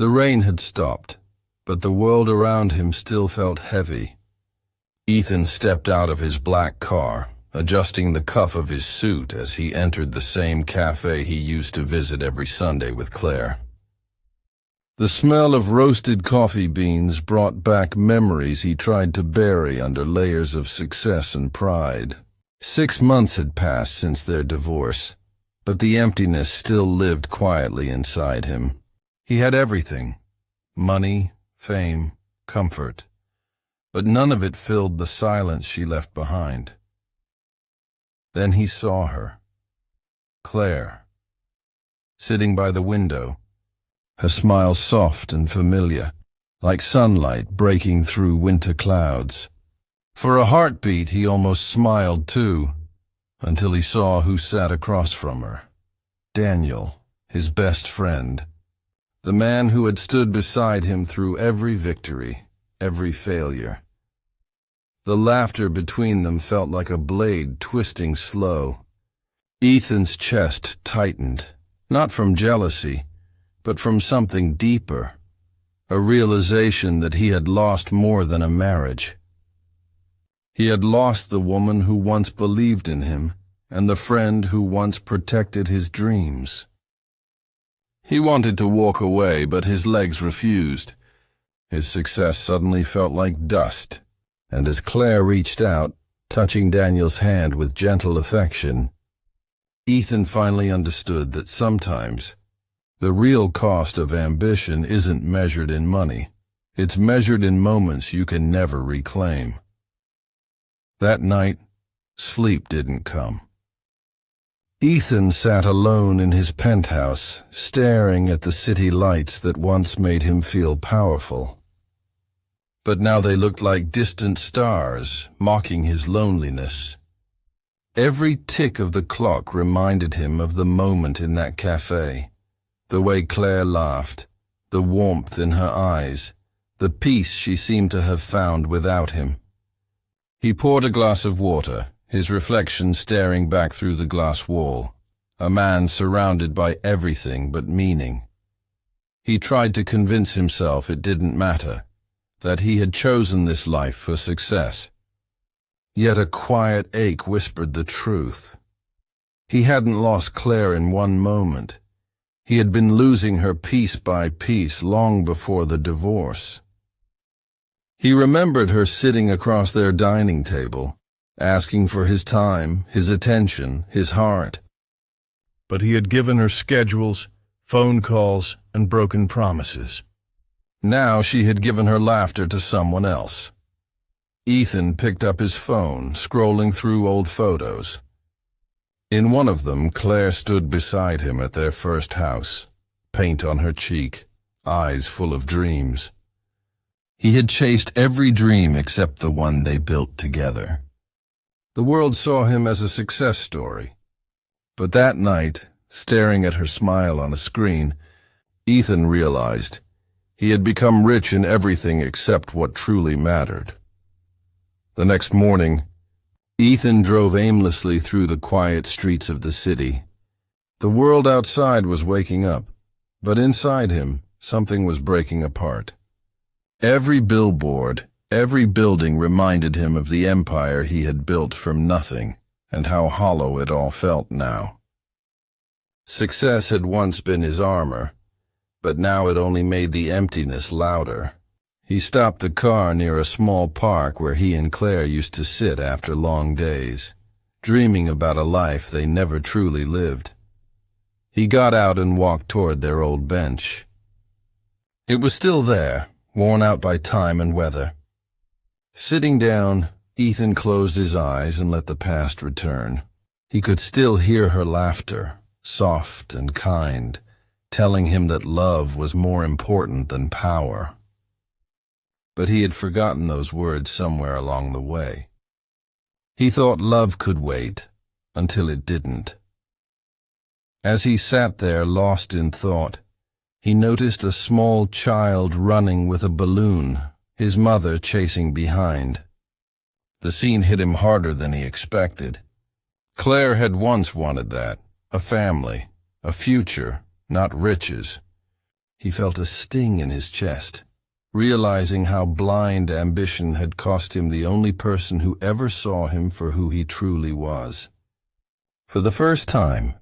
The rain had stopped, but the world around him still felt heavy. Ethan stepped out of his black car, adjusting the cuff of his suit as he entered the same cafe he used to visit every Sunday with Claire. The smell of roasted coffee beans brought back memories he tried to bury under layers of success and pride. 6 months had passed since their divorce, but the emptiness still lived quietly inside him. He had everything: money, fame, comfort, but none of it filled the silence she left behind. Then he saw her, Claire, sitting by the window, her smile soft and familiar, like sunlight breaking through winter clouds. For a heartbeat, he almost smiled too, until he saw who sat across from her. Daniel, his best friend, the man who had stood beside him through every victory, every failure. The laughter between them felt like a blade twisting slow. Ethan's chest tightened, not from jealousy, but from something deeper, a realization that he had lost more than a marriage. He had lost the woman who once believed in him and the friend who once protected his dreams. He wanted to walk away, but his legs refused. His success suddenly felt like dust, and as Claire reached out, touching Daniel's hand with gentle affection, Ethan finally understood that sometimes the real cost of ambition isn't measured in money. It's measured in moments you can never reclaim. That night, sleep didn't come. Ethan sat alone in his penthouse, staring at the city lights that once made him feel powerful. But now they looked like distant stars, mocking his loneliness. Every tick of the clock reminded him of the moment in that cafe. The way Claire laughed, the warmth in her eyes, the peace she seemed to have found without him. He poured a glass of water, his reflection staring back through the glass wall, a man surrounded by everything but meaning. He tried to convince himself it didn't matter, that he had chosen this life for success. Yet a quiet ache whispered the truth. He hadn't lost Claire in one moment. He had been losing her piece by piece long before the divorce. He remembered her sitting across their dining table, asking for his time, his attention, his heart. But he had given her schedules, phone calls, and broken promises. Now she had given her laughter to someone else. Ethan picked up his phone, scrolling through old photos. In one of them, Claire stood beside him at their first house, paint on her cheek, eyes full of dreams. He had chased every dream except the one they built together. The world saw him as a success story. But that night, staring at her smile on a screen, Ethan realized he had become rich in everything except what truly mattered. The next morning, Ethan drove aimlessly through the quiet streets of the city. The world outside was waking up, but inside him, something was breaking apart. Every billboard, every building reminded him of the empire he had built from nothing, and how hollow it all felt now. Success had once been his armor, but now it only made the emptiness louder. He stopped the car near a small park where he and Claire used to sit after long days, dreaming about a life they never truly lived. He got out and walked toward their old bench. It was still there, worn out by time and weather. Sitting down, Ethan closed his eyes and let the past return. He could still hear her laughter, soft and kind, telling him that love was more important than power. But he had forgotten those words somewhere along the way. He thought love could wait, until it didn't. As he sat there lost in thought, he noticed a small child running with a balloon, his mother chasing behind. The scene hit him harder than he expected. Claire had once wanted that, a family, a future, not riches. He felt a sting in his chest, realizing how blind ambition had cost him the only person who ever saw him for who he truly was. For the first time,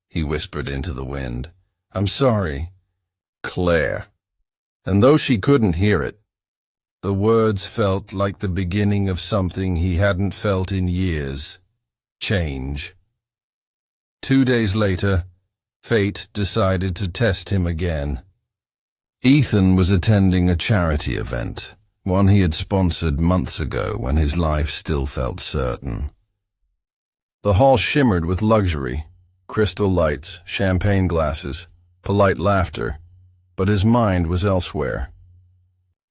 he whispered into the wind, "I'm sorry, Claire." And though she couldn't hear it, the words felt like the beginning of something he hadn't felt in years: change. 2 days later, fate decided to test him again. Ethan was attending a charity event, one he had sponsored months ago when his life still felt certain. The hall shimmered with luxury, crystal lights, champagne glasses, polite laughter, but his mind was elsewhere.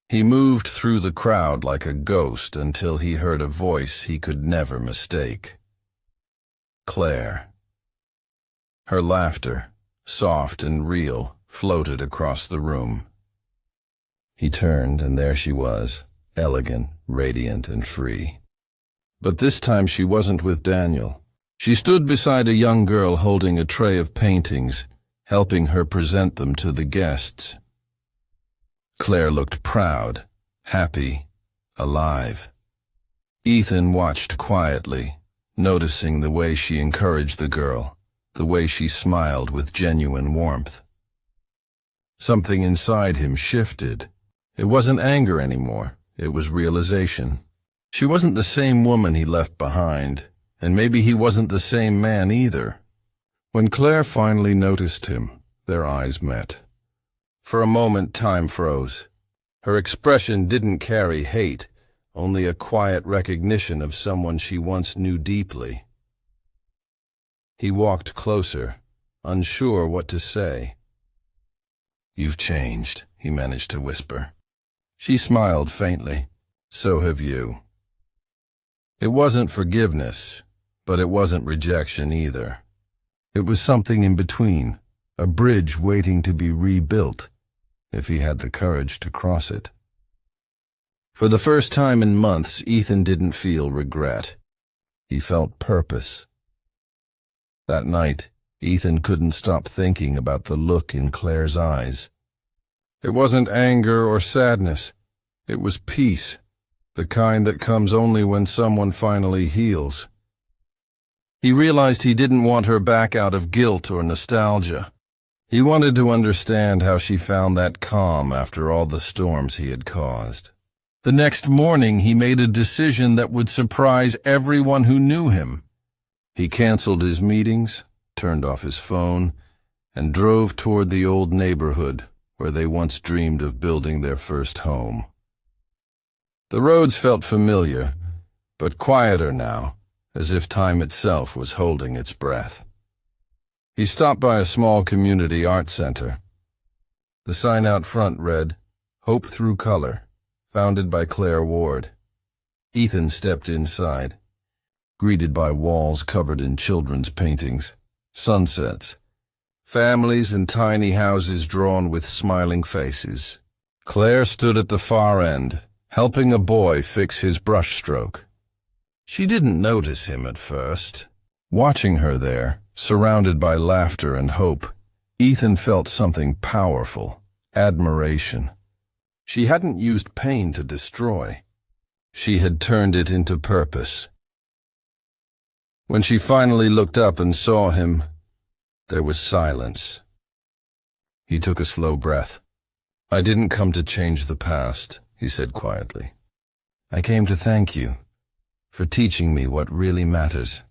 He moved through the crowd like a ghost until he heard a voice he could never mistake. Claire. Her laughter, soft and real, floated across the room. He turned, and there she was, elegant, radiant, and free. But this time she wasn't with Daniel. She stood beside a young girl holding a tray of paintings, helping her present them to the guests. Claire looked proud, happy, alive. Ethan watched quietly, noticing the way she encouraged the girl, the way she smiled with genuine warmth. Something inside him shifted. It wasn't anger anymore, it was realization. She wasn't the same woman he left behind, and maybe he wasn't the same man either. When Claire finally noticed him, their eyes met. For a moment, time froze. Her expression didn't carry hate, only a quiet recognition of someone she once knew deeply. He walked closer, unsure what to say. "You've changed," he managed to whisper. She smiled faintly. "So have you." It wasn't forgiveness, but it wasn't rejection either. It was something in between, a bridge waiting to be rebuilt, if he had the courage to cross it. For the first time in months, Ethan didn't feel regret. He felt purpose. That night, Ethan couldn't stop thinking about the look in Claire's eyes. It wasn't anger or sadness. It was peace, the kind that comes only when someone finally heals. He realized he didn't want her back out of guilt or nostalgia. He wanted to understand how she found that calm after all the storms he had caused. The next morning, he made a decision that would surprise everyone who knew him. He canceled his meetings, turned off his phone, and drove toward the old neighborhood where they once dreamed of building their first home. The roads felt familiar, but quieter now, as if time itself was holding its breath. He stopped by a small community art center. The sign out front read, "Hope Through Color," founded by Claire Ward. Ethan stepped inside, greeted by walls covered in children's paintings, sunsets, families in tiny houses drawn with smiling faces. Claire stood at the far end, helping a boy fix his brushstroke. She didn't notice him at first. Watching her there, surrounded by laughter and hope, Ethan felt something powerful, admiration. She hadn't used pain to destroy. She had turned it into purpose. When she finally looked up and saw him, there was silence. He took a slow breath. "I didn't come to change the past," he said quietly. "I came to thank you for teaching me what really matters."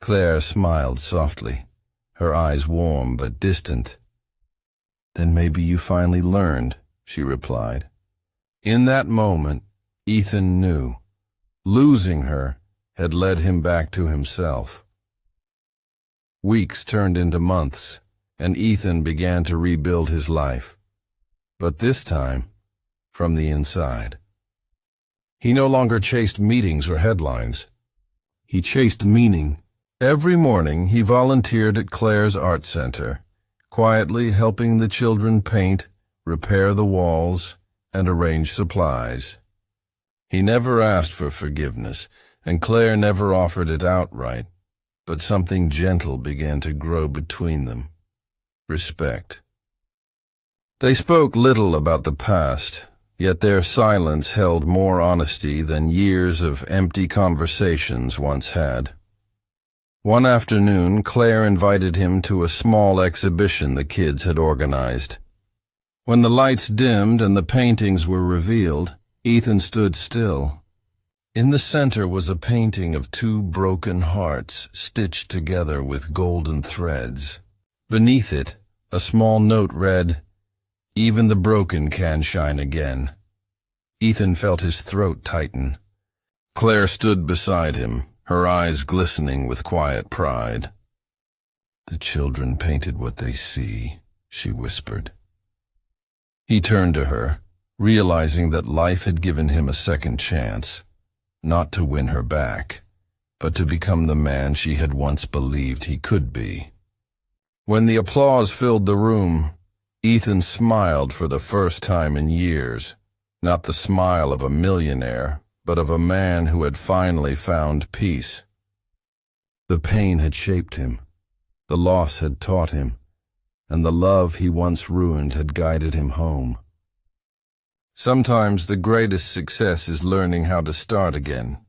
Claire smiled softly, her eyes warm but distant. "Then maybe you finally learned," she replied. In that moment, Ethan knew. Losing her had led him back to himself. Weeks turned into months, and Ethan began to rebuild his life. But this time, from the inside. He no longer chased meetings or headlines. He chased meaning. Every morning he volunteered at Claire's art center, quietly helping the children paint, repair the walls, and arrange supplies. He never asked for forgiveness, and Claire never offered it outright, but something gentle began to grow between them. Respect. They spoke little about the past, yet their silence held more honesty than years of empty conversations once had. One afternoon, Claire invited him to a small exhibition the kids had organized. When the lights dimmed and the paintings were revealed, Ethan stood still. In the center was a painting of two broken hearts stitched together with golden threads. Beneath it, a small note read, "Even the broken can shine again." Ethan felt his throat tighten. Claire stood beside him, her eyes glistening with quiet pride. "The children painted what they see," she whispered. He turned to her, realizing that life had given him a second chance, not to win her back, but to become the man she had once believed he could be. When the applause filled the room, Ethan smiled for the first time in years, not the smile of a millionaire, but of a man who had finally found peace. The pain had shaped him, the loss had taught him, and the love he once ruined had guided him home. Sometimes the greatest success is learning how to start again,